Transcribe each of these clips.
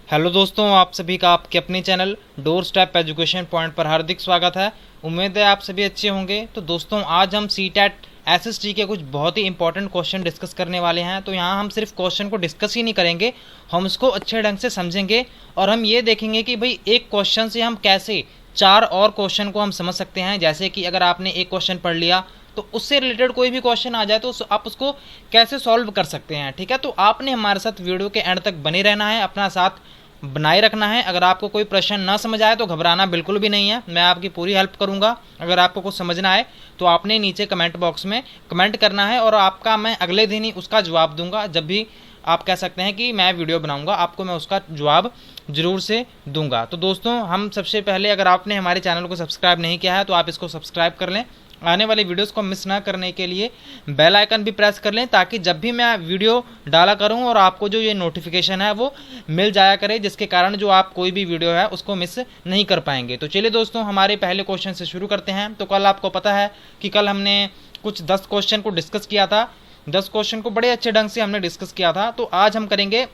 Hello दोस्तों, आप सभी का आपके अपने channel door step education point पर हार्दिक स्वागत है। उम्मीद है आप सभी अच्छे होंगे। तो दोस्तों, आज हम सीटेट एसएसटी के कुछ बहुत ही इंपॉर्टेंट क्वेश्चन डिस्कस करने वाले हैं। तो यहाँ हम सिर्फ क्वेश्चन को डिस्कस ही नहीं करेंगे, हम उसको अच्छे ढंग से समझेंगे और हम ये देखेंगे कि भाई एक क्वेश्चन से हम कैसे चार और क्वेश्चन को हम समझ सकते हैं। जैसे कि अगर आपने एक क्वेश्चन पढ़ लिया तो उससे रिलेटेड कोई भी क्वेश्चन आ जाए तो आप उसको कैसे सॉल्व कर सकते हैं। ठीक है, तो आपने हमारे साथ वीडियो के एंड तक बने रहना है, अपना साथ बनाए रखना है। अगर आपको कोई प्रश्न ना समझ आए तो घबराना बिल्कुल भी नहीं है, मैं आपकी पूरी हेल्प करूंगा। अगर आपको कुछ समझना है तो आपने नीचे कमेंट बॉक्स में कमेंट करना है और आपका मैं अगले दिन ही उसका जवाब दूंगा। जब भी आप कह सकते हैं कि मैं वीडियो बनाऊंगा, आपको मैं उसका जवाब जरूर से दूंगा। तो दोस्तों, हम सबसे पहले, अगर आपने हमारे चैनल को सब्सक्राइब नहीं किया है तो आप इसको सब्सक्राइब कर लें। आने वाली वीडियोस को मिस ना करने के लिए बेल आइकन भी प्रेस कर लें, ताकि जब भी मैं वीडियो डाला करूं और आपको जो ये नोटिफिकेशन है वो मिल जाया करे, जिसके कारण जो आप कोई भी वीडियो है उसको मिस नहीं कर पाएंगे। तो चलिए दोस्तों, हमारे पहले क्वेश्चन से शुरू करते हैं। तो कल आपको पता है कि कल हमने कुछ 10 क्वेश्चन को डिस्कस किया था। 10 क्वेश्चन को बड़े अच्छे ढंग से हमने डिस्कस किया था। तो आज हम करेंगे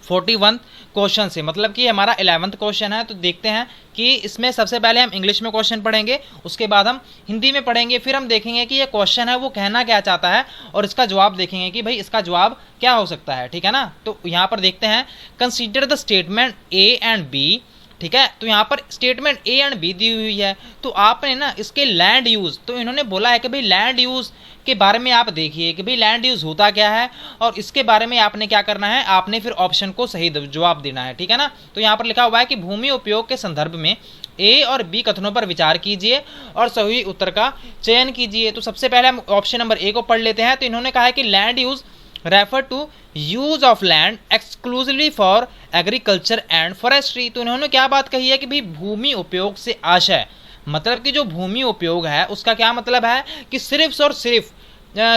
41 क्वेश्चन से, मतलब कि हमारा 11th क्वेश्चन है। तो देखते हैं कि इसमें सबसे पहले हम इंग्लिश में क्वेश्चन पढ़ेंगे, उसके बाद हम हिंदी में पढ़ेंगे, फिर हम देखेंगे कि ये क्वेश्चन है वो कहना क्या चाहता है और इसका जवाब देखेंगे कि भाई इसका जवाब क्या हो सकता है। ठीक है ना। तो यहाँ पर देखते हैं, consider the statement A and B. ठीक है, तो यहाँ पर स्टेटमेंट ए एंड बी दी हुई है। तो आपने ना इसके लैंड यूज, तो इन्होंने बोला है कि भाई लैंड यूज के बारे में आप देखिए कि भाई लैंड यूज होता क्या है और इसके बारे में आपने क्या करना है, आपने फिर ऑप्शन को सही जवाब देना है। ठीक है ना। तो यहाँ पर लिखा हुआ है कि भूमि उपयोग के संदर्भ में ए और बी कथनों पर विचार कीजिए और सही उत्तर का चयन कीजिए। तो सबसे पहले हम ऑप्शन नंबर ए को पढ़ लेते हैं। तो इन्होंने कहा है कि land use refer to use of land exclusively for agriculture and forestry. तो इन्होंने क्या बात कही है कि भाई भूमि उपयोग से आशय, मतलब कि जो भूमि उपयोग है उसका क्या मतलब है कि सिर्फ और सिर्फ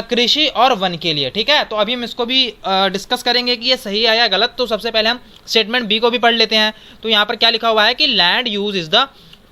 कृषि और वन के लिए। ठीक है, तो अभी हम इसको भी डिस्कस करेंगे कि ये सही है या गलत। तो सबसे पहले हम स्टेटमेंट बी को भी पढ़ लेते हैं। तो यहाँ पर क्या लिखा हुआ है कि land use is the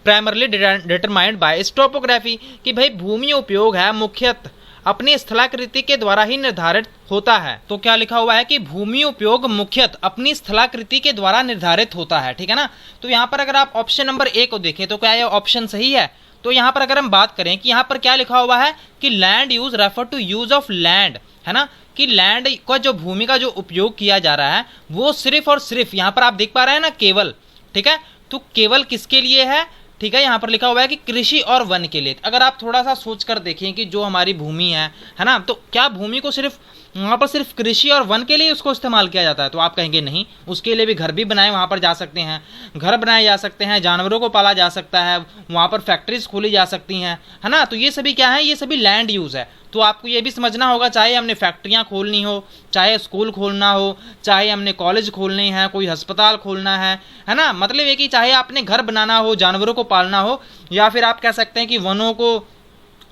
primarily determined by it's topography, कि भाई भूमि उपयोग है मुख्यतः अपनी स्थलाकृति के द्वारा ही निर्धारित होता है। तो क्या लिखा हुआ है कि भूमि उपयोग मुख्यतः अपनी स्थलाकृति के द्वारा निर्धारित होता है। ठीक है ना। तो यहाँ पर अगर आप ऑप्शन नंबर ए को देखें तो क्या यह ऑप्शन सही है। तो यहाँ पर अगर हम बात करें कि यहाँ पर क्या लिखा हुआ है कि land use refer to use of land, है ना, कि लैंड का जो भूमि का जो उपयोग किया जा रहा है वो सिर्फ और सिर्फ, यहाँ पर आप देख पा रहे हैं ना, केवल। ठीक है, तो केवल किसके लिए है। ठीक है, यहाँ पर लिखा हुआ है कि कृषि और वन के लिए। अगर आप थोड़ा सा सोच कर देखें कि जो हमारी भूमि है ना, तो क्या भूमि को सिर्फ वहाँ पर सिर्फ कृषि और वन के लिए उसको इस्तेमाल किया जाता है। तो आप कहेंगे नहीं, उसके लिए भी घर भी बनाए वहाँ पर जा सकते हैं, घर बनाए जा सकते हैं, जानवरों को पाला जा सकता है, वहाँ पर फैक्ट्रीज खोली जा सकती हैं, है ना। तो ये सभी क्या है, ये सभी लैंड यूज़ है। तो आपको ये भी समझना होगा, चाहे हमने फैक्ट्रियाँ खोलनी हो, चाहे स्कूल खोलना हो, चाहे हमने कॉलेज खोलने हैं, कोई अस्पताल खोलना है ना, मतलब ये कि चाहे आपने घर बनाना हो, जानवरों को पालना हो, या फिर आप कह सकते हैं कि वनों को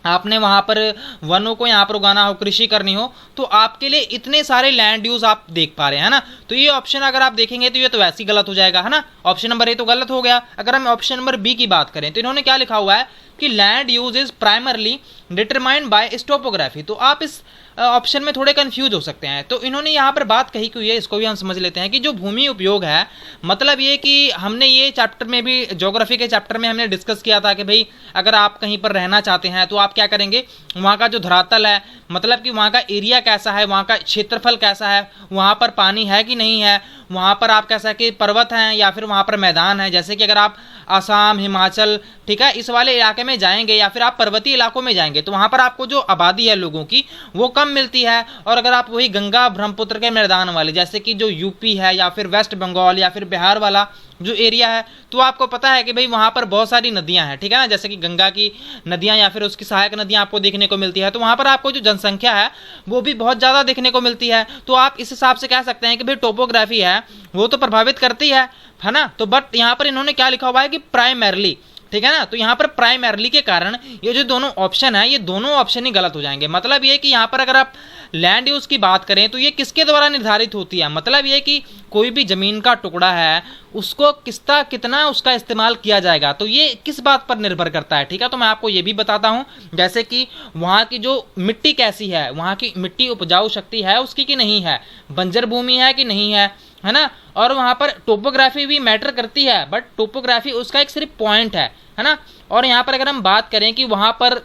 आपने वहाँ पर वनों को यहाँ पर उगाना हो, कृषि करनी हो, तो आपके लिए इतने सारे लैंड यूज आप देख पा रहे हैं ना। तो ये ऑप्शन अगर आप देखेंगे तो ये तो वैसे ही गलत हो जाएगा, है ना। ऑप्शन नंबर ए तो गलत हो गया। अगर हम ऑप्शन नंबर बी की बात करें तो इन्होंने क्या लिखा हुआ है कि land use is primarily determined by इस टोपोग्राफी। तो आप इस ऑप्शन में थोड़े कंफ्यूज हो सकते हैं। तो इन्होंने यहाँ पर बात कही कि ये, इसको भी हम समझ लेते हैं कि जो भूमि उपयोग है, मतलब ये कि हमने ये चैप्टर में भी, ज्योग्राफी के चैप्टर में हमने डिस्कस किया था कि भाई अगर आप कहीं पर रहना चाहते हैं तो आप क्या करेंगे, वहाँ का जो धरातल है, मतलब कि वहाँ का एरिया कैसा है, वहाँ का क्षेत्रफल कैसा है, वहाँ पर पानी है कि नहीं है, वहाँ पर आप कह सके पर्वत हैं या फिर वहाँ पर मैदान है। जैसे कि अगर आप आसाम, हिमाचल, ठीक है, इस वाले इलाके में जाएंगे या फिर आप पर्वतीय इलाकों में जाएंगे तो वहाँ पर आपको जो आबादी है लोगों की वो कम मिलती है। और अगर आप वही गंगा ब्रह्मपुत्र के मैदान वाले, जैसे कि जो यूपी है या फिर वेस्ट बंगाल या फिर बिहार वाला जो एरिया है, तो आपको पता है कि भाई वहाँ पर बहुत सारी नदियाँ हैं। ठीक है ना, जैसे कि गंगा की नदियाँ या फिर उसकी सहायक नदियाँ आपको देखने को मिलती है। तो वहाँ पर आपको जो जनसंख्या है वो भी बहुत ज़्यादा देखने को मिलती है। तो आप इस हिसाब से कह सकते हैं कि भाई टोपोग्राफी है वो तो प्रभावित करती है ना। तो बट यहाँ पर इन्होंने क्या लिखा हुआ है कि प्राइमरली, ठीक है ना। तो यहाँ पर प्राइमरली के कारण ये जो दोनों ऑप्शन है, ये दोनों ऑप्शन ही गलत हो जाएंगे। मतलब ये कि यहाँ पर अगर आप लैंड यूज की बात करें तो ये किसके द्वारा निर्धारित होती है, मतलब ये कि कोई भी जमीन का टुकड़ा है उसको कितना उसका इस्तेमाल किया जाएगा, तो ये किस बात पर निर्भर करता है। ठीक है, तो मैं आपको ये भी बताता हूँ, जैसे कि वहाँ की जो मिट्टी कैसी है, वहाँ की मिट्टी उपजाऊ शक्ति है उसकी कि नहीं है, बंजर भूमि है कि नहीं है, है ना। और वहाँ पर टोपोग्राफी भी मैटर करती है, बट टोपोग्राफी उसका एक सिर्फ पॉइंट है ना। और यहाँ पर अगर हम बात करें कि वहाँ पर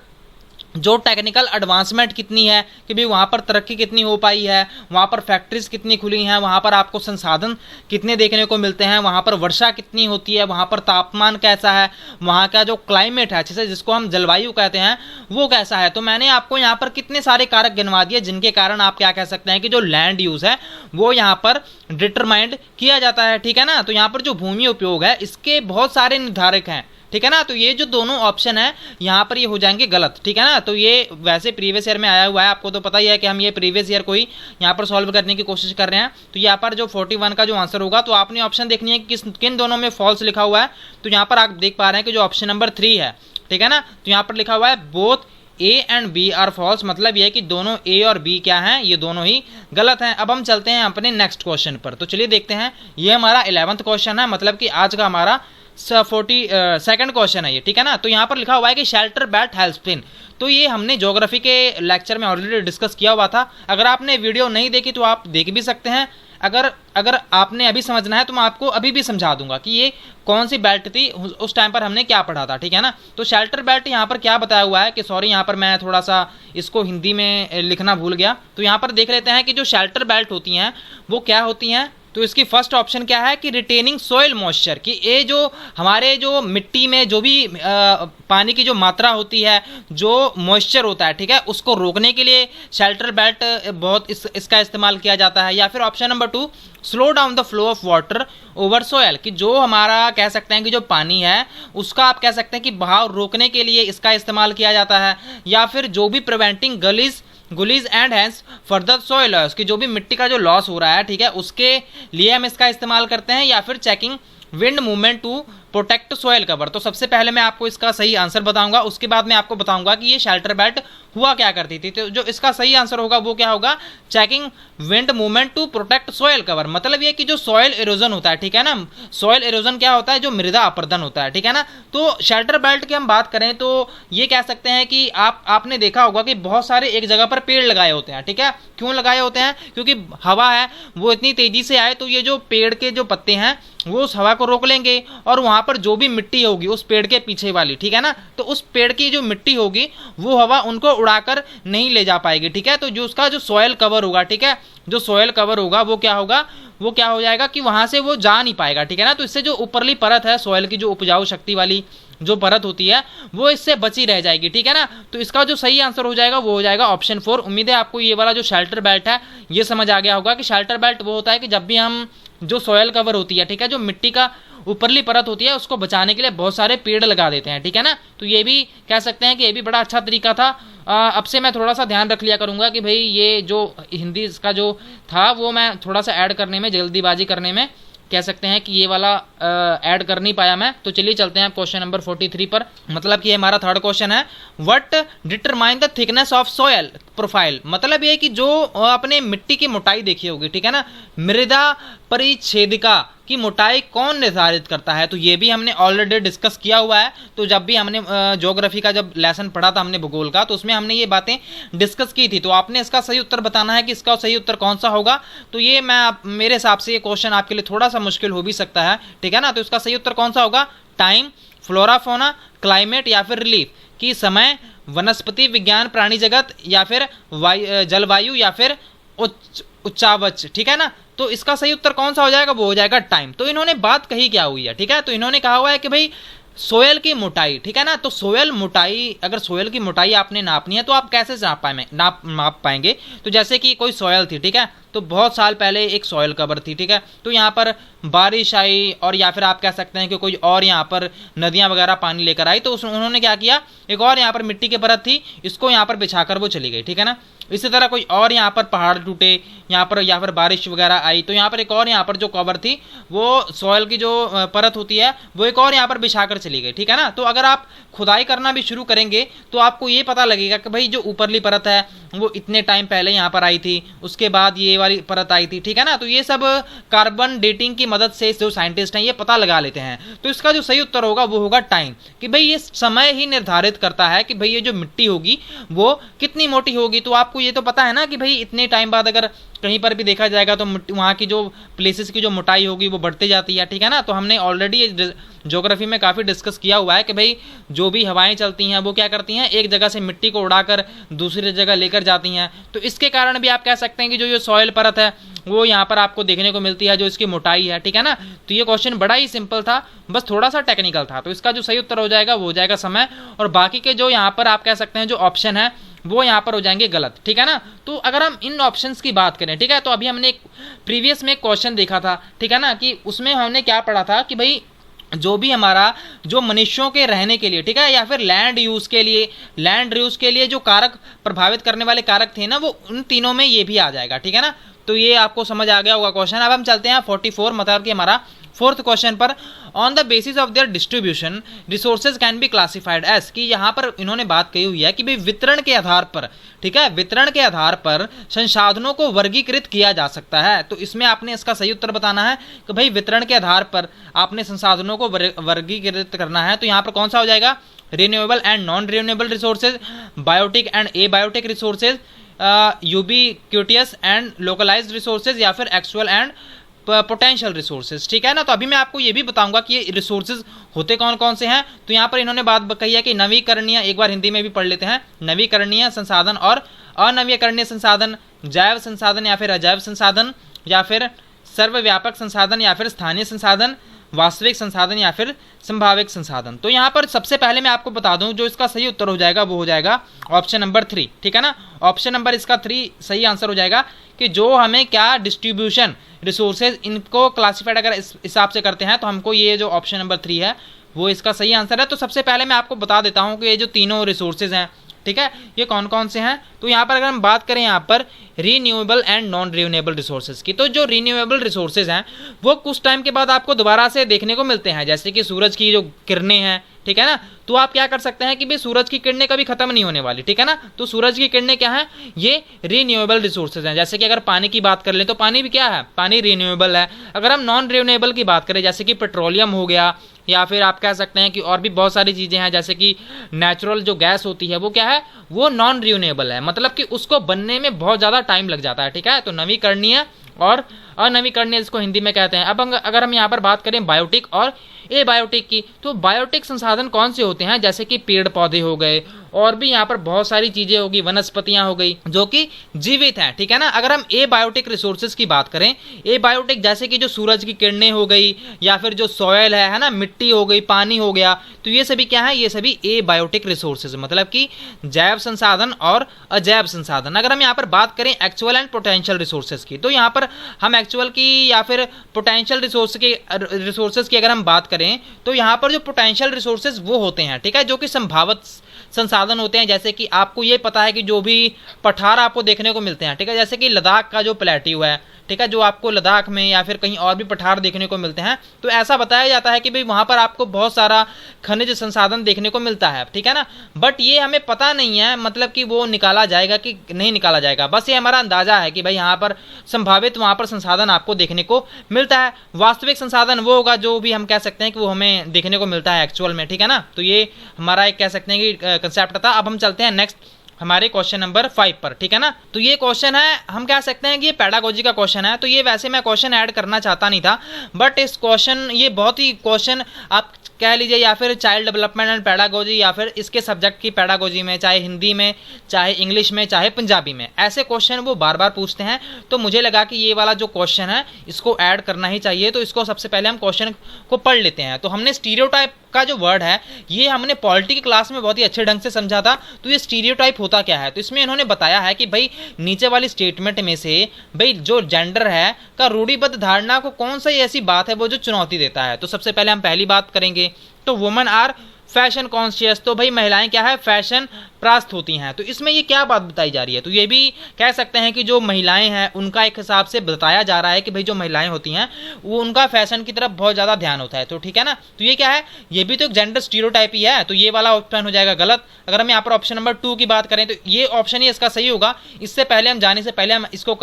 जो टेक्निकल एडवांसमेंट कितनी है, कि भाई वहाँ पर तरक्की कितनी हो पाई है, वहाँ पर फैक्ट्रीज कितनी खुली हैं, वहाँ पर आपको संसाधन कितने देखने को मिलते हैं, वहाँ पर वर्षा कितनी होती है, वहाँ पर तापमान कैसा है, वहाँ का जो क्लाइमेट है जैसे जिसको हम जलवायु कहते हैं वो कैसा है। तो मैंने आपको यहाँ पर कितने सारे कारक गिनवा दिए जिनके कारण आप क्या कह सकते हैं कि जो लैंड यूज है वो यहाँ पर डिटरमाइंड किया जाता है, ठीक है ना। तो यहाँ पर जो भूमि उपयोग है इसके बहुत सारे निर्धारक हैं, ठीक है ना। तो ये जो दोनों ऑप्शन है यहाँ पर ये हो जाएंगे गलत, ठीक है ना। तो ये वैसे प्रीवियस ईयर में आया हुआ है, आपको तो पता ही है कि हम ये प्रीवियस ईयर को ही यहाँ पर सॉल्व करने की कोशिश कर रहे हैं। तो यहाँ पर जो 41 का जो आंसर होगा, तो आपने ऑप्शन देखनी है कि किन दोनों में फॉल्स लिखा हुआ है। तो यहाँ पर आप देख पा रहे हैं कि जो ऑप्शन नंबर 3 है, ठीक है ना, तो यहाँ पर लिखा हुआ है both A and B are false, मतलब ये है कि दोनों ए और बी क्या हैं, ये दोनों ही गलत हैं। अब हम चलते हैं अपने नेक्स्ट क्वेश्चन पर। तो चलिए देखते हैं, ये हमारा 11वां क्वेश्चन है, मतलब कि आज का हमारा 42nd क्वेश्चन है ये, ठीक है ना। तो यहाँ पर लिखा हुआ है कि शेल्टर बेल्ट हेल्प्स। तो ये हमने ज्योग्राफी के लेक्चर में ऑलरेडी डिस्कस किया हुआ था। अगर आपने वीडियो नहीं देखी तो आप देख भी सकते हैं। अगर आपने अभी समझना है तो मैं आपको अभी भी समझा दूंगा कि ये कौन सी बेल्ट थी, उस टाइम पर हमने क्या पढ़ा था, ठीक है ना। तो शेल्टर बेल्ट यहाँ पर क्या बताया हुआ है कि सॉरी यहाँ पर मैं थोड़ा सा इसको हिंदी में लिखना भूल गया। तो यहाँ पर देख लेते हैं कि जो शेल्टर बेल्ट होती हैं वो क्या होती हैं। तो इसकी फर्स्ट ऑप्शन क्या है कि रिटेनिंग सोइल मॉइस्चर, कि ये जो हमारे जो मिट्टी में जो भी पानी की जो मात्रा होती है, जो मॉइस्चर होता है, ठीक है, उसको रोकने के लिए शेल्टर बेल्ट बहुत इसका इस्तेमाल किया जाता है। या फिर option number 2 slow down the flow of water over soil, कि जो हमारा कह सकते हैं कि जो पानी है उसका आप कह सकते हैं कि बहाव रोकने के लिए इसका इस्तेमाल किया जाता है। या फिर जो भी preventing gullies and hence further soil loss, कि जो भी मिट्टी का जो लॉस हो रहा है, ठीक है, उसके लिए हम इसका इस्तेमाल करते हैं। या फिर checking wind movement to protect soil cover. तो सबसे पहले मैं आपको इसका सही आंसर बताऊंगा, उसके बाद मैं आपको बताऊंगा कि ये शेल्टर बेल्ट हुआ क्या करती थी। तो जो इसका सही आंसर होगा वो क्या होगा, checking wind movement to protect soil cover. मतलब ये कि जो सॉइल इरोजन होता है, ठीक है ना, सॉइल इरोजन क्या होता है, जो मृदा अपरदन होता है, ठीक है ना। तो शेल्टर बेल्ट की हम बात करें तो ये कह सकते हैं कि आपने देखा होगा कि बहुत सारे एक जगह पर पेड़ लगाए होते हैं, ठीक है। क्यों लगाए होते हैं, क्योंकि हवा है वो इतनी तेजी से आए तो ये जो पेड़ के जो पत्ते हैं वो उस हवा को रोक लेंगे, और वहां पर जो भी मिट्टी होगी उस पेड़ के पीछे वाली, ठीक है ना, तो उस पेड़ की जो मिट्टी होगी वो हवा उनको उड़ाकर नहीं ले जा पाएगी, ठीक है। तो जो उसका जो सॉयल कवर होगा, ठीक है, जो सॉयल कवर होगा वो क्या होगा, वो क्या हो जाएगा कि वहां से वो जा नहीं पाएगा, ठीक है ना। तो इससे जो ऊपरली परत है सॉयल की, जो उपजाऊ शक्ति वाली जो परत होती है वो इससे बची रह जाएगी, ठीक है ना। तो इसका जो सही आंसर हो जाएगा वो हो जाएगा ऑप्शन 4। उम्मीद है आपको ये वाला जो शेल्टर बेल्ट है ये समझ आ गया होगा कि शेल्टर बेल्ट वो होता है कि जब भी हम जो सॉयल कवर होती है, ठीक है, जो मिट्टी का ऊपरली परत होती है उसको बचाने के लिए बहुत सारे पेड़ लगा देते हैं, ठीक है ना। तो ये भी कह सकते हैं कि ये भी बड़ा अच्छा तरीका था। अब से मैं थोड़ा सा ध्यान रख लिया करूंगा कि भाई ये जो हिंदी इसका जो था वो मैं थोड़ा सा ऐड करने में, जल्दीबाजी करने में कह सकते हैं कि ये वाला ऐड कर नहीं पाया मैं। तो चलिए चलते हैं क्वेश्चन नंबर 43 पर, मतलब कि हमारा थर्ड क्वेश्चन है what determine the thickness of soil profile. मतलब ये कि जो अपने मिट्टी की मोटाई देखी होगी, ठीक है ना, मृदा परिच्छेदिका की मोटाई कौन निर्धारित करता है। तो ये भी हमने ऑलरेडी डिस्कस किया हुआ है। तो जब भी हमने ज्योग्राफी का जब लेसन पढ़ा था हमने भूगोल का, तो उसमें हमने ये बातें डिस्कस की थी। तो आपने इसका सही उत्तर बताना है कि इसका सही उत्तर कौन सा होगा। तो ये मेरे हिसाब से ये क्वेश्चन आपके लिए थोड़ा सा मुश्किल हो भी सकता है, ठीक है ना। तो इसका सही उत्तर कौन सा होगा, टाइम, फ्लोरा फोना, क्लाइमेट या फिर रिलीफ, की समय, वनस्पति विज्ञान, प्राणी जगत, या फिर जलवायु, या फिर उच्चावच, ठीक है ना। तो इसका सही उत्तर कौन सा हो जाएगा, वो हो जाएगा टाइम। तो इन्होंने बात कही क्या हुई है, ठीक है, तो इन्होंने कहा हुआ है कि भाई सोयल की मोटाई, ठीक है ना। तो सोयल मोटाई, अगर सोयल की मोटाई आपने नापनी है तो आप कैसे नाप पाएंगे। तो जैसे कि कोई सोयल थी, ठीक है, तो बहुत साल पहले एक सॉइल कवर थी, ठीक है, तो यहाँ पर बारिश आई और या फिर आप कह सकते हैं कि कोई और यहाँ पर नदियाँ वगैरह पानी लेकर आई, तो उन्होंने क्या किया, एक और यहाँ पर मिट्टी की परत थी, इसको यहाँ पर बिछाकर वो चली गई, ठीक है ना। इसी तरह कोई और यहाँ पर पहाड़ टूटे यहाँ पर, या फिर बारिश वगैरह आई, तो यहाँ पर एक और यहाँ पर जो कवर थी वो सॉइल की जो परत होती है वो एक और यहाँ पर बिछाकर चली गई, ठीक है ना। तो अगर आप खुदाई करना भी शुरू करेंगे तो आपको ये पता लगेगा कि भाई जो ऊपरली परत है वो इतने टाइम पहले यहाँ पर आई थी, उसके बाद ये वाली परत आई थी, ठीक है ना। तो ये सब कार्बन डेटिंग की मदद से जो साइंटिस्ट हैं ये पता लगा लेते हैं। तो इसका जो सही उत्तर होगा वो होगा टाइम, कि भाई ये समय ही निर्धारित करता है कि भाई ये जो मिट्टी होगी वो कितनी मोटी होगी। तो आपको ये तो पता है ना कि भाई इतने टाइम बाद अगर कहीं पर भी देखा जाएगा तो वहाँ की जो प्लेसेस की जो मोटाई होगी वो बढ़ती जाती है, ठीक है ना। तो हमने ऑलरेडी ज्योग्राफी में काफ़ी डिस्कस किया हुआ है कि भाई जो भी हवाएं चलती हैं वो क्या करती हैं, एक जगह से मिट्टी को उड़ाकर दूसरी जगह लेकर जाती हैं। तो इसके कारण भी आप कह सकते हैं कि जो ये सॉइल परत है वो यहाँ पर आपको देखने को मिलती है, जो इसकी मोटाई है, ठीक है ना। तो ये क्वेश्चन बड़ा ही सिंपल था, बस थोड़ा सा टेक्निकल था। तो इसका जो सही उत्तर हो जाएगा वो हो जाएगा समय, और बाकी के जो यहाँ पर आप कह सकते हैं जो ऑप्शन है वो यहाँ पर हो जाएंगे गलत, ठीक है ना। तो अगर हम इन ऑप्शंस की बात करें, ठीक है, तो अभी हमने एक प्रीवियस में एक क्वेश्चन देखा था, ठीक है ना, कि उसमें हमने क्या पढ़ा था कि भाई जो भी हमारा जो मनुष्यों के रहने के लिए, ठीक है, या फिर लैंड यूज के लिए जो कारक प्रभावित करने वाले कारक थे ना, वो उन तीनों में ये भी आ जाएगा, ठीक है ना। तो ये आपको समझ आ गया होगा क्वेश्चन। अब हम चलते हैं 44 मतलब कि हमारा फोर्थ क्वेश्चन पर। On the basis of their distribution resources can be classified as, कि यहाँ पर इन्होंने बात कही हुई है कि भाई वितरण के आधार पर, ठीक है, वितरण के आधार पर संसाधनों को वर्गीकृत किया जा सकता है। तो इसमें आपने इसका सही उत्तर बताना है कि भाई वितरण के आधार पर आपने संसाधनों को वर्गीकृत करना है। तो यहाँ पर कौन सा हो जाएगा, renewable and non renewable resources, biotic and abiotic resources, ubiquitous and localised resources, या फिर एक्चुअल एंड पोटेंशियल रिसोर्सेज, ठीक है ना। तो अभी मैं आपको ये भी बताऊंगा कि ये रिसोर्सेज होते कौन कौन से हैं। तो यहाँ पर इन्होंने बात कही है कि नवीकरणीय, एक बार हिंदी में भी पढ़ लेते हैं, नवीकरणीय संसाधन और अनवीकरणीय संसाधन, जैव संसाधन या फिर अजैव संसाधन, या फिर सर्वव्यापक संसाधन या फिर स्थानीय संसाधन, वास्तविक संसाधन या फिर संभाविक संसाधन। तो यहाँ पर सबसे पहले मैं आपको बता दूं जो इसका सही उत्तर हो जाएगा वो हो जाएगा ऑप्शन नंबर 3, ठीक है ना। ऑप्शन नंबर इसका 3 सही आंसर हो जाएगा कि जो हमें क्या डिस्ट्रीब्यूशन रिसोर्सेज इनको क्लासिफाइड अगर इस हिसाब से करते हैं तो हमको ये जो ऑप्शन नंबर 3 है वो इसका सही आंसर है। तो सबसे पहले मैं आपको बता देता हूँ कि ये जो तीनों रिसोर्सेज हैं, ठीक है, ये कौन कौन से हैं। तो यहाँ पर अगर हम बात करें यहाँ पर renewable and non renewable resources की, तो जो रिन्यूएबल रिसोर्सेज हैं वो कुछ टाइम के बाद आपको दोबारा से देखने को मिलते हैं, जैसे कि सूरज की जो किरणें हैं, ठीक है ना। तो आप क्या कर सकते हैं कि भाई सूरज की किरणें कभी खत्म नहीं होने वाली, ठीक है ना। तो सूरज की किरणें क्या है, ये रिन्यूएबल रिसोर्सेज हैं। जैसे कि अगर पानी की बात कर लें तो पानी भी क्या है, पानी रिन्यूएबल है। अगर हम नॉन रिन्यूएबल की बात करें जैसे कि पेट्रोलियम हो गया, या फिर आप कह सकते हैं कि और भी बहुत सारी चीज़ें हैं, जैसे कि नेचुरल जो गैस होती है वो क्या है, वो नॉन रिन्यूएबल है, मतलब कि उसको बनने में बहुत ज़्यादा टाइम लग जाता है, ठीक है। तो नवीकरणीय और अनवीकरणीय इसको हिंदी में कहते हैं। अब अगर हम यहाँ पर बात करें बायोटिक और एबायोटिक की, तो बायोटिक संसाधन कौन से होते हैं, जैसे कि पेड़ पौधे हो गए, और भी यहाँ पर बहुत सारी चीजें होगी, वनस्पतियां हो गई जो कि जीवित हैं, ठीक है ना। अगर हम एबायोटिक रिसोर्सेज की बात करें, एबायोटिक जैसे कि जो सूरज की किरणें हो गई, या फिर जो सॉयल है ना, मिट्टी हो गई, पानी हो गया, तो ये सभी क्या है, ये सभी एबायोटिक रिसोर्सेज, मतलब कि जैव संसाधन और अजैव संसाधन। अगर हम यहाँ पर बात करें एक्चुअल एंड पोटेंशियल रिसोर्सेज की, तो यहाँ पर हम एक्चुअल की या फिर पोटेंशियल रिसोर्सेज की अगर हम बात करें तो यहाँ पर जो पोटेंशियल रिसोर्सेज वो होते हैं, ठीक है, जो कि संभावित संसाधन होते हैं। जैसे कि आपको ये पता है कि जो भी पठार आपको देखने को मिलते हैं, ठीक है, जैसे कि लद्दाख का जो प्लेट्यू है, ठीक है, जो आपको लद्दाख में या फिर कहीं और भी पठार देखने को मिलते हैं, तो ऐसा बताया जाता है कि भाई वहाँ पर आपको बहुत सारा खनिज संसाधन देखने को मिलता है, ठीक है ना। बट ये हमें पता नहीं है मतलब कि वो निकाला जाएगा कि नहीं निकाला जाएगा, बस ये हमारा अंदाजा है कि भाई यहाँ पर संभावित वहाँ पर संसाधन आपको देखने को मिलता है। वास्तविक संसाधन वो होगा जो भी हम कह सकते हैं कि वो हमें देखने को मिलता है एक्चुअल में, ठीक है ना। तो ये हमारा एक कह सकते हैं कि कंसेप्ट था। अब हम चलते हैं नेक्स्ट हमारे क्वेश्चन नंबर 5 पर, ठीक है ना। तो ये क्वेश्चन है, हम कह सकते हैं कि ये पेडागोजी का क्वेश्चन है। तो ये वैसे मैं क्वेश्चन ऐड करना चाहता नहीं था, बट इस क्वेश्चन, ये बहुत ही क्वेश्चन आप कह लीजिए या फिर चाइल्ड डेवलपमेंट एंड पेडागोजी या फिर इसके सब्जेक्ट की पेडागोजी में, चाहे हिंदी में, चाहे इंग्लिश में, चाहे पंजाबी में, ऐसे क्वेश्चन वो बार बार पूछते हैं। तो मुझे लगा कि ये वाला जो क्वेश्चन है इसको ऐड करना ही चाहिए। तो इसको सबसे पहले हम क्वेश्चन को पढ़ लेते हैं। तो हमने स्टीरियोटाइप का जो वर्ड है ये हमने पॉलिटी की क्लास में बहुत ही अच्छे ढंग से समझा था। तो ये स्टीरियोटाइप होता क्या है, तो इसमें इन्होंने बताया है कि भाई नीचे वाली स्टेटमेंट में से भाई जो जेंडर है का रूढ़िबद्ध धारणा को कौन सा ऐसी बात है वो जो चुनौती देता है। तो सबसे पहले हम पहली बात करेंगे तो वुमेन आर फैशन कॉन्शियस। तो भाई महिलाएं क्या है, फैशन प्रास्त होती हैं। तो इसमें ये क्या बात बताई जा रही है, तो ये भी कह सकते हैं कि जो महिलाएं हैं उनका एक हिसाब से बताया जा रहा है कि भाई जो महिलाएं होती हैं वो उनका फैशन की तरफ बहुत ज़्यादा ध्यान होता है। तो ठीक है ना, तो ये क्या है, ये भी तो एक जेंडर स्टीरियोटाइप ही है। तो ये वाला ऑप्शन हो जाएगा गलत। अगर हम यहाँ पर ऑप्शन नंबर 2 की बात करें तो ये ऑप्शन ही इसका सही होगा। इससे पहले हम जाने से पहले हम इसको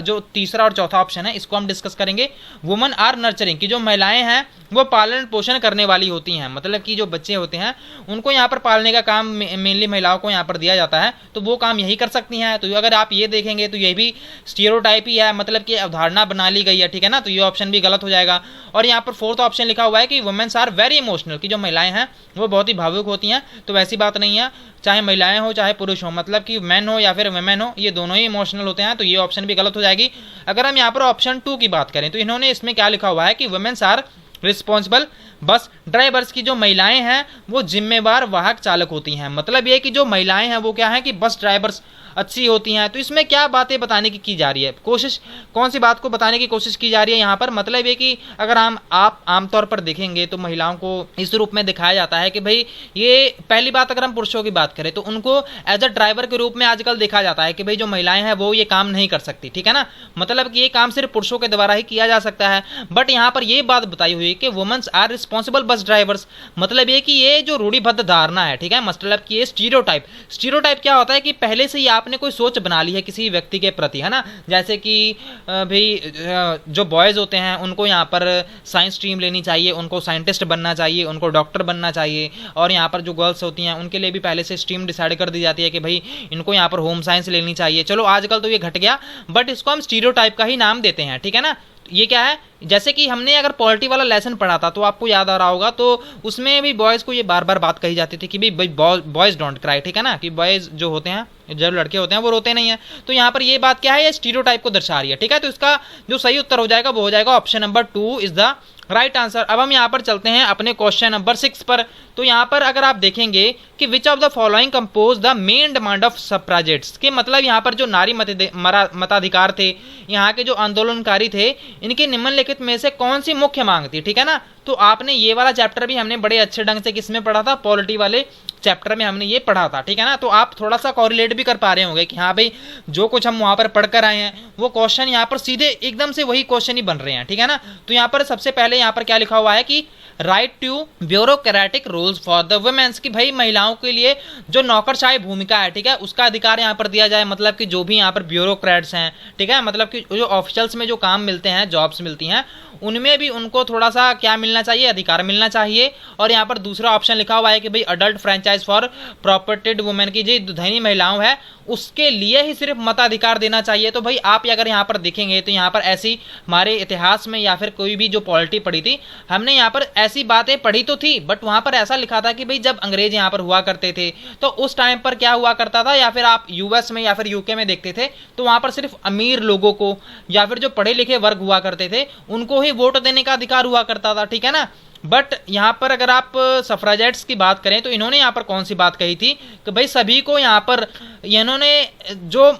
जो तीसरा और चौथा ऑप्शन है इसको हम डिस्कस करेंगे। वुमेन आर नर्चरिंग, की जो महिलाएं हैं वो पालन पोषण करने वाली होती हैं, मतलब कि जो बच्चे होते हैं उनको यहाँ पर पालने का काम मेनली महिलाओं को को यहाँ पर दिया जाता है तो वो काम यही कर सकती हैं। तो अगर आप ये देखेंगे तो ये भी स्टीरियोटाइप ही है, मतलब कि अवधारणा बना ली गई है, ठीक है ना। तो ये ऑप्शन भी गलत हो जाएगा। और यहाँ पर फोर्थ ऑप्शन लिखा हुआ है कि वुमेन्स आर वेरी इमोशनल, कि जो महिलाएं हैं वो बहुत ही भावुक होती हैं। तो वैसी बात नहीं है, चाहे महिलाएं हो चाहे पुरुष हो, मतलब कि मैन हो या फिर वुमेन हो, ये दोनों ही इमोशनल होते हैं। तो ये ऑप्शन भी गलत हो जाएगी। अगर हम यहाँ पर ऑप्शन 2 की बात करें तो इन्होंने इसमें क्या लिखा हुआ है कि womens are responsible bus drivers, की जो महिलाएं हैं वो जिम्मेवार वाहक चालक होती हैं। मतलब ये कि जो महिलाएं हैं वो क्या है कि बस ड्राइवर्स अच्छी होती हैं। तो इसमें क्या बातें बताने की जा रही है, कोशिश कौन सी बात को बताने की कोशिश की जा रही है यहाँ पर? मतलब ये कि अगर आप आमतौर पर देखेंगे तो महिलाओं को इस रूप में दिखाया जाता है कि भाई ये, पहली बात अगर हम पुरुषों की बात करें तो उनको एज अ ड्राइवर के रूप में आजकल देखा जाता है कि भाई जो महिलाएं हैं वो ये काम नहीं कर सकती, ठीक है ना। मतलब कि ये काम सिर्फ पुरुषों के द्वारा ही किया जा सकता है। बट यहाँ पर ये बात बताई हुई है कि womens are responsible bus drivers. मतलब ये कि ये जो रूढ़िबद्ध धारणा है, ठीक है, मतलब कि ये स्टीरियोटाइप क्या होता है कि पहले से ही आपने कोई सोच बना ली है किसी व्यक्ति के प्रति, है ना। जैसे कि भाई जो बॉयज़ होते हैं उनको यहाँ पर साइंस स्ट्रीम लेनी चाहिए, उनको साइंटिस्ट बनना चाहिए, उनको डॉक्टर बनना चाहिए। और यहाँ पर जो गर्ल्स होती हैं उनके लिए भी पहले से स्ट्रीम डिसाइड कर दी जाती है कि भाई इनको यहाँ पर होम साइंस लेनी चाहिए। चलो आजकल तो ये घट गया, बट इसको हम स्टीरियोटाइप का ही नाम देते हैं, ठीक है ना। ये क्या है, जैसे कि हमने अगर पॉलिटी वाला लेसन पढ़ा था तो आपको याद आ रहा होगा, तो उसमें भी बॉयज़ को ये बार बार बात कही जाती थी कि भाई बॉयज़ डोंट क्राई, ठीक है ना, कि बॉयज़ जो होते हैं, जो लड़के होते हैं वो रोते नहीं है। तो यहाँ पर ये बात क्या है, ये स्टीरियोटाइप को दर्शा रही है, ठीक है। तो इसका जो सही उत्तर हो जाएगा वो हो जाएगा option number 2 is the right answer. अब हम यहाँ पर चलते हैं अपने क्वेश्चन नंबर 6 पर। तो यहाँ पर अगर आप देखेंगे कि which of the following compose the main demand of suffragettes, के मतलब यहाँ पर जो नारी मताधिकार थे, यहाँ के जो आंदोलनकारी थे, इनके निम्नलिखित में से कौन सी मुख्य मांग थी, ठीक है ना। तो आपने ये वाला चैप्टर भी हमने बड़े अच्छे ढंग से किसमें पढ़ा था, पॉलिटी वाले चैप्टर में हमने ये पढ़ा था, ठीक है ना। तो आप थोड़ा सा कॉरिलेट भी कर पा रहे होंगे कि हाँ भाई जो कुछ हम वहाँ पर पढ़कर आए हैं वो क्वेश्चन यहाँ पर सीधे एकदम से वही क्वेश्चन ही बन रहे हैं, ठीक है ना। तो यहाँ पर सबसे पहले यहाँ पर क्या लिखा हुआ है कि right to bureaucratic rules for the womens, की भाई महिलाओं के लिए जो नौकरशाही भूमिका है, ठीक है, उसका अधिकार यहाँ पर दिया जाए। मतलब कि जो भी यहाँ पर ब्यूरोक्रेट्स हैं, ठीक है, मतलब कि जो ऑफिशियल्स में जो काम मिलते हैं, जॉब्स मिलती हैं, उनमें भी उनको थोड़ा सा क्या मिलना चाहिए, अधिकार मिलना चाहिए। और यहाँ पर दूसरा ऑप्शन लिखा हुआ है कि भाई adult franchise for propertied women, की जो धनी महिलाओं है उसके लिए ही सिर्फ मताधिकार देना चाहिए। तो भाई आप अगर यहाँ पर देखेंगे तो यहाँ पर ऐसी हमारे इतिहास में या फिर कोई भी जो पॉलिटी पढ़ी थी, हमने यहाँ पर ऐसी बातें पढ़ी तो थी, बट वहाँ पर ऐसा लिखा था कि भाई जब अंग्रेज यहाँ पर हुआ करते थे तो उस टाइम पर क्या हुआ करता था, या फिर आप यूएस में या फिर यूके में देखते थे तो वहाँ पर सिर्फ अमीर लोगों को या फिर जो पढ़े लिखे वर्ग हुआ करते थे उनको ही वोट देने का अधिकार हुआ करता था, ठीक है ना। बट यहाँ पर अगर आप सफ्राजेट्स की बात करें तो इन्होंने यहाँ पर कौन सी बात कही थी कि भाई सभी को यहाँ पर, इन्होंने जो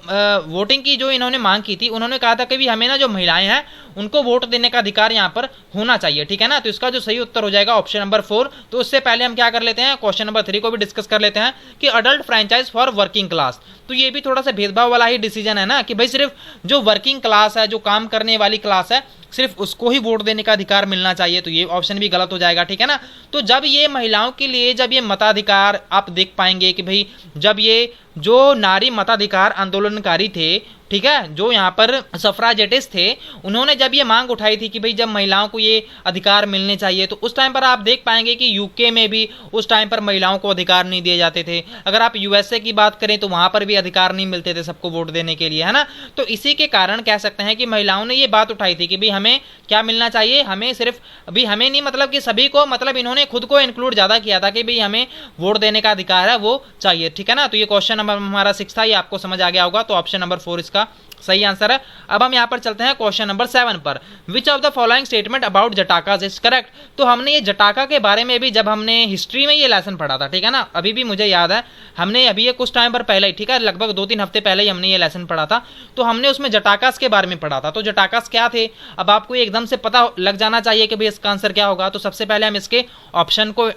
वोटिंग की जो इन्होंने मांग की थी, उन्होंने कहा था कि भी हमें ना जो महिलाएं हैं उनको वोट देने का अधिकार यहाँ पर होना चाहिए, ठीक है ना। तो इसका जो सही उत्तर हो जाएगा ऑप्शन नंबर 4। तो उससे पहले हम क्या कर लेते हैं, क्वेश्चन नंबर 3 को भी डिस्कस कर लेते हैं कि adult franchise for working class. तो ये भी थोड़ा सा भेदभाव वाला ही डिसीजन है ना, कि भाई सिर्फ जो वर्किंग क्लास है, जो काम करने वाली क्लास है, सिर्फ उसको ही वोट देने का अधिकार मिलना चाहिए। तो ये ऑप्शन भी गलत हो जाएगा, ठीक है ना। तो जब ये महिलाओं के लिए जब ये मताधिकार, आप देख पाएंगे कि भाई जब ये जो नारी मताधिकार आंदोलनकारी थे, ठीक है, जो यहाँ पर सफ्राजेटिस्ट थे, उन्होंने जब ये मांग उठाई थी कि भाई जब महिलाओं को ये अधिकार मिलने चाहिए, तो उस टाइम पर आप देख पाएंगे कि यूके में भी उस टाइम पर महिलाओं को अधिकार नहीं दिए जाते थे। अगर आप यूएसए की बात करें तो वहाँ पर भी अधिकार नहीं मिलते थे सबको वोट देने के लिए, है ना। तो इसी के कारण कह सकते हैं कि महिलाओं ने ये बात उठाई थी कि भाई हमें क्या मिलना चाहिए, हमें सिर्फ अभी हमें नहीं, मतलब कि सभी को, मतलब इन्होंने खुद को इंक्लूड ज़्यादा किया था कि भाई हमें वोट देने का अधिकार है वो चाहिए, ठीक है ना। तो ये क्वेश्चन नंबर हमारा 6 था, ये आपको समझ आ गया होगा। तो ऑप्शन नंबर 4 इसका सही आंसर है। अब हम यहाँ पर चलते हैं क्वेश्चन नंबर 7 पर। Which of the following statement about Jatakas is correct. तो हमने ये जटाका के बारे में भी जब हमने हिस्ट्री में ये लेसन पढ़ा था, ठीक है ना, अभी भी मुझे याद है, हमने अभी ये कुछ टाइम पर पहले ही, ठीक है, लगभग 2-3 हफ्ते पहले ही हमने ये लेसन पढ़ा था। तो हमने उसमें जटाकास के बारे में पढ़ा था। तो जटाकास क्या थे, अब आपको एकदम से पता लग जाना चाहिए कि भाई इसका आंसर क्या होगा। तो सबसे पहले हम इसके ऑप्शन को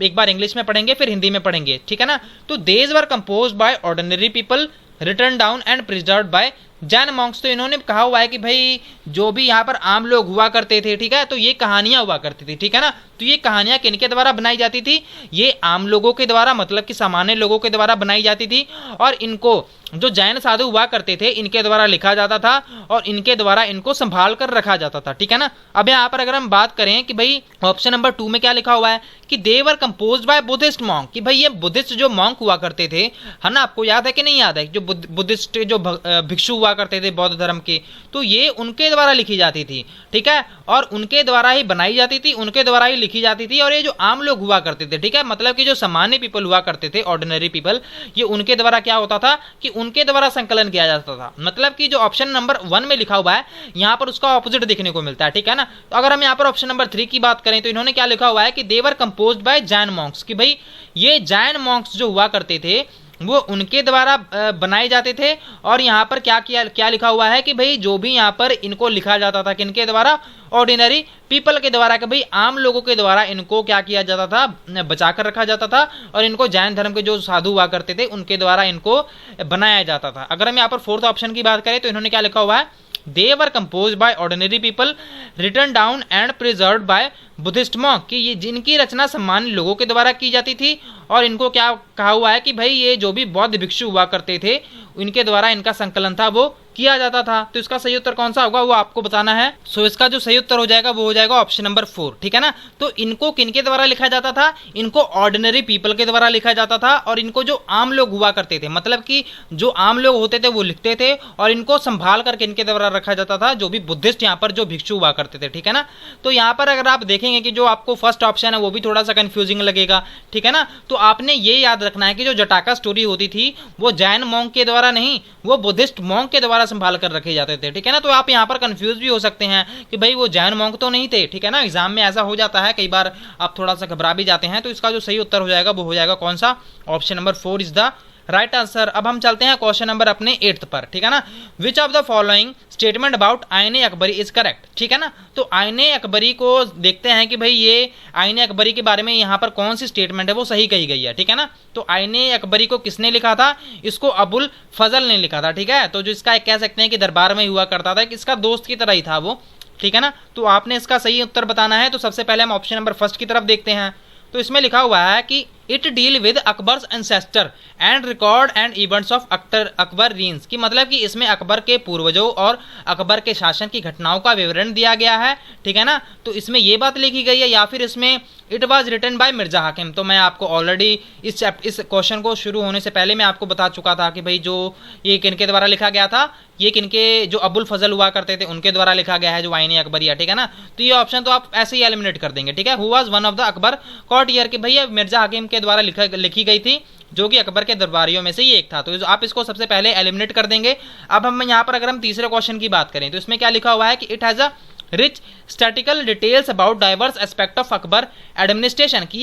एक बार इंग्लिश में पढ़ेंगे, फिर हिंदी में पढ़ेंगे, ठीक है ना। तो these were composed by ordinary people, written down and preserved by Jain monks, तो इन्होंने कहा हुआ है कि भाई जो भी यहाँ पर आम लोग हुआ करते थे, ठीक है, तो ये कहानियां हुआ करती थी, ठीक है ना। तो ये कहानियां किनके द्वारा बनाई जाती थी, ये आम लोगों के द्वारा, मतलब कि सामान्य लोगों के द्वारा बनाई जाती थी, और इनको जो जैन साधु हुआ करते थे इनके द्वारा लिखा जाता था और इनके द्वारा इनको संभाल कर रखा जाता था, ठीक है ना। अब यहाँ पर अगर हम बात करें कि भाई ऑप्शन नंबर 2 में क्या लिखा हुआ है कि दे were composed bye Buddhist monk, कि भाई ये बुद्धिस्ट जो मॉन्क हुआ करते थे, है ना, आपको याद है कि नहीं याद है, जो बुद्धिस्ट जो भिक्षु हुआ करते थे बौद्ध धर्म के, तो ये उनके द्वारा लिखी जाती थी, ठीक है, और उनके द्वारा ही बनाई जाती थी, उनके द्वारा ही लिखी जाती थी। और ये जो आम लोग हुआ करते थे, ठीक है, मतलब कि जो सामान्य पीपल हुआ करते थे, ऑर्डिनरी पीपल, ये उनके द्वारा क्या होता था कि उनके द्वारा संकलन किया जाता था। मतलब कि जो ऑप्शन नंबर 1 में लिखा हुआ है यहाँ पर उसका ऑपोजिट देखने को मिलता है, ठीक है ना। तो अगर हम यहाँ पर ऑप्शन नंबर 3 की बात करें तो इन्होंने क्या लिखा हुआ है कि दे were composed bye Jain Monks, कि भाई ये जैन मॉन्क्स जो हुआ करते थे वो उनके द्वारा बनाए जाते थे। और यहाँ पर क्या लिखा हुआ है कि भाई जो भी यहाँ पर इनको लिखा जाता था किनके द्वारा, ऑर्डिनरी पीपल के द्वारा, कि भाई आम लोगों के द्वारा इनको क्या किया जाता था, बचा कर रखा जाता था, और इनको जैन धर्म के जो साधु हुआ करते थे उनके द्वारा इनको बनाया जाता था। अगर हम यहाँ पर 4th ऑप्शन की बात करें तो इन्होंने क्या लिखा हुआ है, they were composed by ordinary people written down and preserved by Buddhist monk, कि ये जिनकी रचना सामान्य लोगों के द्वारा की जाती थी, और इनको क्या कहा हुआ है कि भाई ये जो भी बौद्ध भिक्षु हुआ करते थे इनके द्वारा इनका संकलन था वो किया जाता था। तो इसका सही उत्तर कौन सा होगा वो आपको बताना है। सो इसका जो सही उत्तर हो जाएगा वो हो जाएगा ऑप्शन नंबर 4, ठीक है ना। तो इनको किनके द्वारा लिखा जाता था, इनको ऑर्डिनरी पीपल के द्वारा लिखा जाता था, और इनको जो आम लोग हुआ करते थे, मतलब कि जो आम लोग होते थे वो लिखते थे, और इनको संभाल कर किनके द्वारा रखा जाता था, जो भी बुद्धिस्ट यहाँ पर जो भिक्षु हुआ करते थे, ठीक है ना। तो यहाँ पर अगर आप देखेंगे कि जो आपको फर्स्ट ऑप्शन है वो भी थोड़ा सा कंफ्यूजिंग लगेगा, ठीक है ना। तो आपने ये याद रखना है कि जो जटाका स्टोरी होती थी वो जैन मॉन्क के द्वारा नहीं, वो बुद्धिस्ट मॉन्क के द्वारा संभाल कर रखे जाते थे, ठीक है ना। तो आप यहाँ पर कंफ्यूज भी हो सकते हैं कि भाई वो जैन मॉन्क तो नहीं थे, ठीक है ना। एग्जाम में ऐसा हो जाता है, कई बार आप थोड़ा सा घबरा भी जाते हैं। तो इसका जो सही उत्तर हो जाएगा वो हो जाएगा कौन सा, option number 4 is the right answer. अब हम चलते हैं क्वेश्चन नंबर अपने 8th पर, ठीक है ना। विच of the following statement about आईने अकबरी इज करेक्ट, ठीक है ना। तो आईने अकबरी को देखते हैं कि भाई ये आईने अकबरी के बारे में यहाँ पर कौन सी स्टेटमेंट है वो सही कही गई है, ठीक है ना। तो आईने अकबरी को किसने लिखा था, इसको अबुल फजल ने लिखा था, ठीक है। तो जो इसका कह सकते हैं कि दरबार में हुआ करता था, कि इसका दोस्त की तरह ही था वो, ठीक है ना। तो आपने इसका सही उत्तर बताना है। तो सबसे पहले हम ऑप्शन नंबर 1 की तरफ देखते हैं। तो इसमें लिखा हुआ है कि it deal with Akbar's ancestor and record and events of Akbar reigns, की मतलब कि इसमें अकबर के पूर्वजों और अकबर के शासन की घटनाओं का विवरण दिया गया है, ठीक है ना। तो इसमें ये बात लिखी गई है, या फिर इसमें it was written by Mirza Hakim. तो मैं आपको ऑलरेडी इस क्वेश्चन को शुरू होने से पहले मैं आपको बता चुका था कि भाई जो ये किनके द्वारा लिखा गया था, ये किनके जो अबुल फजल हुआ करते थे उनके द्वारा लिखा गया है, जो आईने अकबरिया, ठीक है ना। तो ये ऑप्शन तो आप ऐसे ही एलिमिनेट कर देंगे, ठीक है। Who was one of the Akbar courtier, कि भैया मिर्जा हाकिम के द्वारा लिखी गई थी, जो कि अकबर के दरबारियों में से ही एक था। तो आप इसको सबसे पहले एलिमिनेट कर देंगे। अब हम यहाँ पर अगर हम तीसरे क्वेश्चन की बात करें तो इसमें क्या लिखा हुआ है कि it has a rich statistical details about diverse aspect of Akbar administration, कि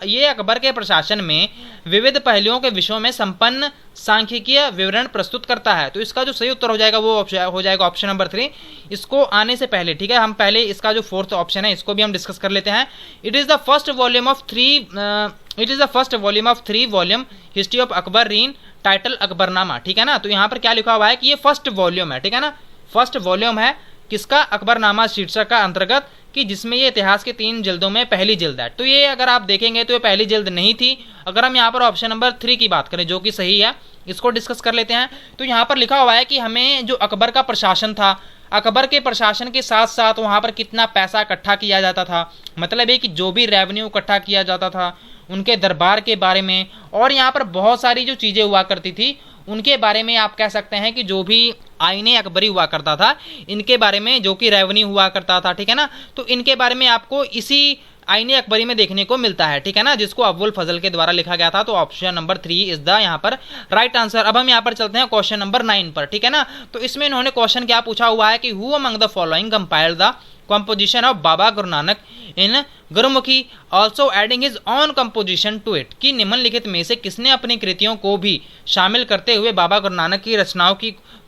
ये अकबर के प्रशासन में विविध पहलुओं के विषयों में संपन्न सांख्यिकीय विवरण प्रस्तुत करता है। तो इसका जो सही उत्तर हो जाएगा वो हो जाएगा ऑप्शन नंबर 3। इसको आने से पहले, ठीक है, हम पहले इसका जो 4th ऑप्शन है इसको भी हम डिस्कस कर लेते हैं। It is the first volume of 3 volume history of Akbar reign title Akbarnama, ठीक है ना। तो यहाँ पर क्या लिखा हुआ है कि ये फर्स्ट वॉल्यूम है, ठीक है ना, फर्स्ट वॉल्यूम है किसका, अकबरनामा शीर्षक का अंतर्गत, कि जिसमें ये इतिहास के 3 जिल्दों में पहली जिल्द है। तो ये अगर आप देखेंगे तो ये पहली जिल्द नहीं थी। अगर हम यहाँ पर ऑप्शन नंबर 3 की बात करें जो कि सही है, इसको डिस्कस कर लेते हैं। तो यहाँ पर लिखा हुआ है कि हमें जो अकबर का प्रशासन था, अकबर के प्रशासन के साथ साथ वहाँ पर कितना पैसा इकट्ठा किया जाता था, मतलब है कि जो भी रेवेन्यू इकट्ठा किया जाता था उनके दरबार के बारे में, और यहाँ पर बहुत सारी जो चीज़ें हुआ करती थी उनके बारे में आप कह सकते हैं कि जो भी आईने अकबरी हुआ करता था इनके बारे में, जो कि रेवेन्यू हुआ करता था, ठीक है ना। तो इनके बारे में आपको इसी आईने अकबरी में देखने को मिलता है, ठीक है ना, जिसको अबुल फजल के द्वारा लिखा गया था। तो ऑप्शन नंबर 3 इज द यहाँ पर राइट आंसर। अब हम यहाँ पर चलते हैं क्वेश्चन नंबर 9 पर, ठीक है ना। तो इसमें इन्होंने क्वेश्चन क्या पूछा हुआ है कि who among the following compiled the composition of Baba Guru Nanak in Gurmukhi also adding his own composition to it, कि निम्नलिखित में से किसने अपनी कृतियों को भी शामिल करते हुए बाबा गुरु नानक की रचनाओं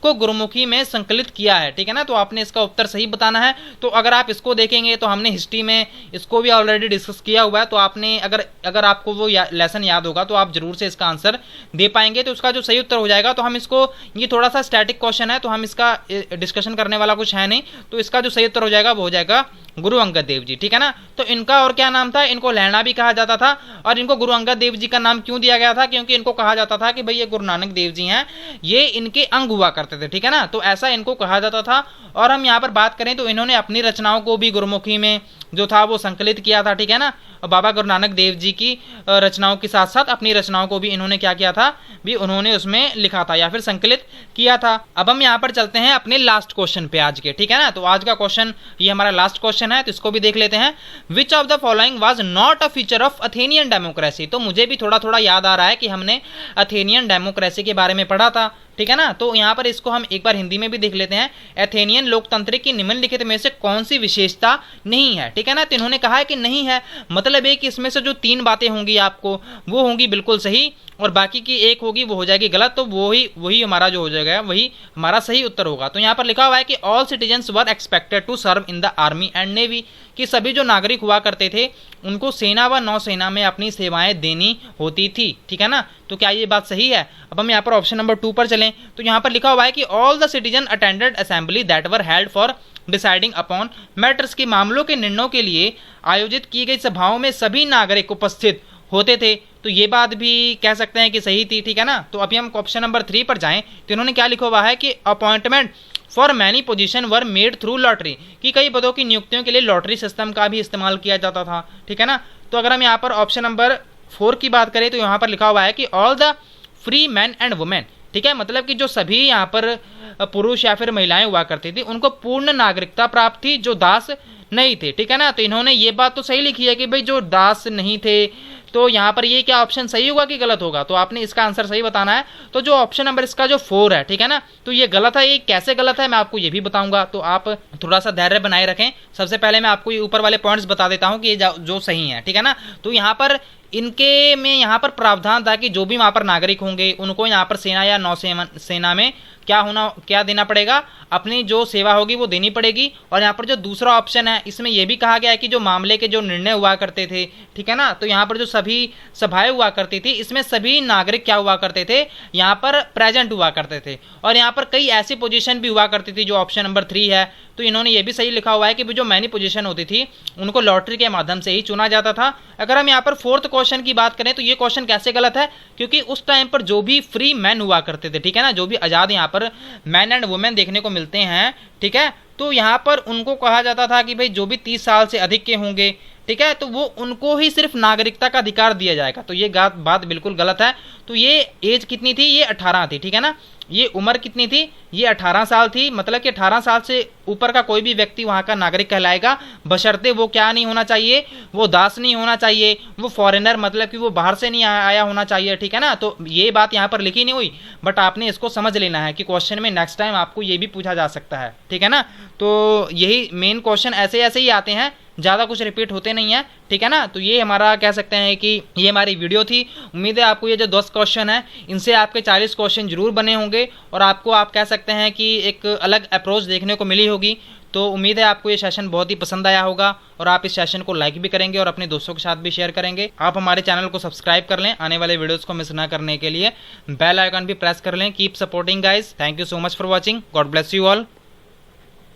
को गुरुमुखी में संकलित किया है। ठीक है ना, तो आपने इसका उत्तर सही बताना है। तो अगर आप इसको देखेंगे तो हमने हिस्ट्री में इसको भी ऑलरेडी डिस्कस किया हुआ है, तो आपने अगर आपको वो लेसन याद होगा तो आप जरूर से इसका आंसर दे पाएंगे। तो इसका जो सही उत्तर हो जाएगा, तो हम इसको, ये थोड़ा सा स्टैटिक क्वेश्चन है तो हम इसका डिस्कशन करने वाला कुछ है नहीं, तो इसका जो सही उत्तर हो जाएगा वो हो जाएगा गुरु अंगद देव जी। ठीक है ना, तो इनका और क्या नाम था, इनको लहणा भी कहा जाता था। और इनको गुरु अंगद देव जी का नाम क्यों दिया गया था, क्योंकि इनको कहा जाता था कि भाई ये गुरु नानक देव जी हैं, ये इनके अंग हुआ करते थे। ठीक है ना, तो ऐसा इनको कहा जाता था। और हम यहाँ पर बात करें तो इन्होंने अपनी रचनाओं को भी गुरुमुखी में जो था वो संकलित किया था। ठीक है ना, बाबा गुरु नानक देव जी की रचनाओं के साथ साथ अपनी रचनाओं को भी इन्होंने क्या किया था, भी उन्होंने उसमें लिखा था या फिर संकलित किया था। अब हम यहाँ पर चलते हैं अपने लास्ट क्वेश्चन पे आज के। ठीक है ना, तो आज का क्वेश्चन ये हमारा लास्ट क्वेश्चन है, तो इसको भी देख लेते हैं। विच of the following was not a feature of Athenian democracy. तो मुझे भी थोड़ा थोड़ा याद आ रहा है कि हमने अथेनियन डेमोक्रेसी के बारे में पढ़ा था। ठीक है ना, तो यहाँ पर इसको हम एक बार हिंदी में भी देख लेते हैं। एथेनियन लोकतंत्र की निम्नलिखित में से कौन सी विशेषता नहीं है। ठीक है ना, तो इन्होंने कहा है कि नहीं है, मतलब है कि इसमें से जो 3 बातें होंगी आपको वो होंगी बिल्कुल सही और बाकी की एक होगी वो हो जाएगी गलत। तो वही हमारा जो हो जाएगा वही हमारा सही उत्तर होगा। तो यहाँ पर लिखा हुआ है कि all citizens were expected to serve in the army and navy, कि सभी जो नागरिक हुआ करते थे उनको सेना व नौसेना में अपनी सेवाएं देनी होती थी। ठीक है ना, तो क्या ये बात सही है। अब हम यहाँ पर ऑप्शन नंबर 2 पर चलें, तो यहाँ पर लिखा हुआ है कि all the citizen attended assembly that were held for deciding upon matters, के मामलों के निर्णयों के लिए आयोजित की गई सभाओं में सभी नागरिक उपस्थित होते थे। तो ये बात भी कह सकते हैं कि सही थी। ठीक है ना, तो अभी हम ऑप्शन नंबर 3 पर जाएं, तो इन्होंने क्या लिखा हुआ है कि appointment for many position were made through lottery, कि कई पदों की नियुक्तियों के लिए लॉटरी सिस्टम का भी इस्तेमाल किया जाता था। ठीक है ना, तो अगर हम यहाँ पर ऑप्शन नंबर 4 की बात करें तो यहाँ पर लिखा हुआ है कि all the free man and women, ठीक है, मतलब कि जो सभी यहाँ पर पुरुष या फिर महिलाएं हुआ करती थी उनको पूर्ण नागरिकता प्राप्त थी, जो दास नहीं थे। ठीक है ना, तो इन्होंने ये बात तो सही लिखी है कि भाई जो दास नहीं थे, तो यहाँ पर ये क्या ऑप्शन सही होगा कि गलत होगा, तो आपने इसका आंसर सही बताना है। तो जो ऑप्शन नंबर इसका जो 4 है, ठीक है ना, तो ये गलत है। ये कैसे गलत है मैं आपको ये भी बताऊंगा, तो आप थोड़ा सा धैर्य बनाए रखें। सबसे पहले मैं आपको ये ऊपर वाले पॉइंट्स बता देता हूँ कि ये जो सही है। ठीक है ना, तो यहाँ पर इनके में यहाँ पर प्रावधान था कि जो भी वहाँ पर नागरिक होंगे उनको यहाँ पर सेना या नौसेना में क्या देना पड़ेगा, अपनी जो सेवा होगी वो देनी पड़ेगी। और यहाँ पर जो दूसरा ऑप्शन है इसमें यह भी कहा गया है कि जो मामले के जो निर्णय हुआ करते थे, ठीक है ना, तो यहाँ पर जो सभी सभाएं हुआ करती थी इसमें सभी नागरिक क्या हुआ करते थे, यहाँ पर प्रेजेंट हुआ करते थे। और यहाँ पर कई ऐसी पोजीशन भी हुआ करती थी जो ऑप्शन नंबर 3 है, तो इन्होंने ये भी सही लिखा हुआ है कि जो मैनी पोजीशन होती थी उनको लॉटरी के माध्यम से ही चुना जाता था। अगर हम यहाँ पर 4th क्वेश्चन की बात करें तो ये क्वेश्चन कैसे गलत है, क्योंकि उस टाइम पर जो भी फ्री मैन हुआ करते थे, ठीक है ना, जो भी आज़ाद यहाँ पर मैन एंड वुमेन देखने को मिलते हैं, ठीक है, तो यहाँ पर उनको कहा जाता था कि भाई जो भी 30 साल से अधिक के होंगे, ठीक है, तो वो उनको ही सिर्फ नागरिकता का अधिकार दिया जाएगा। तो ये बात बिल्कुल गलत है। तो ये एज कितनी थी, ये 18 थी, ठीक है ना, ये उम्र कितनी थी, ये 18 साल थी। मतलब कि 18 साल से ऊपर का कोई भी व्यक्ति वहाँ का नागरिक कहलाएगा, बशर्ते वो क्या नहीं होना चाहिए, वो दास नहीं होना चाहिए, वो फॉरेनर मतलब कि वो बाहर से नहीं आया होना चाहिए, ठीक है ना। तो ये बात यहाँ पर लिखी नहीं हुई, बट आपने इसको समझ लेना है कि क्वेश्चन में नेक्स्ट टाइम आपको ये भी पूछा जा सकता है, ठीक है ना। तो यही मेन क्वेश्चन ऐसे ऐसे ही आते हैं, ज़्यादा कुछ रिपीट होते नहीं है, ठीक है ना। तो ये हमारा कह सकते हैं कि ये हमारी वीडियो थी। उम्मीद है आपको ये जो 10 क्वेश्चन है इनसे आपके 40 क्वेश्चन जरूर बने होंगे और आपको आप कह सकते हैं कि एक अलग अप्रोच देखने को मिली होगी। तो उम्मीद है आपको ये सेशन बहुत ही पसंद आया होगा और आप इस सेशन को लाइक भी करेंगे और अपने दोस्तों के साथ भी शेयर करेंगे। आप हमारे चैनल को सब्सक्राइब कर लें आने वाले वीडियोस को मिस ना करने के लिए, बेल आइकन भी प्रेस कर लें। Keep supporting guys, thank you so much for watching, God bless you all.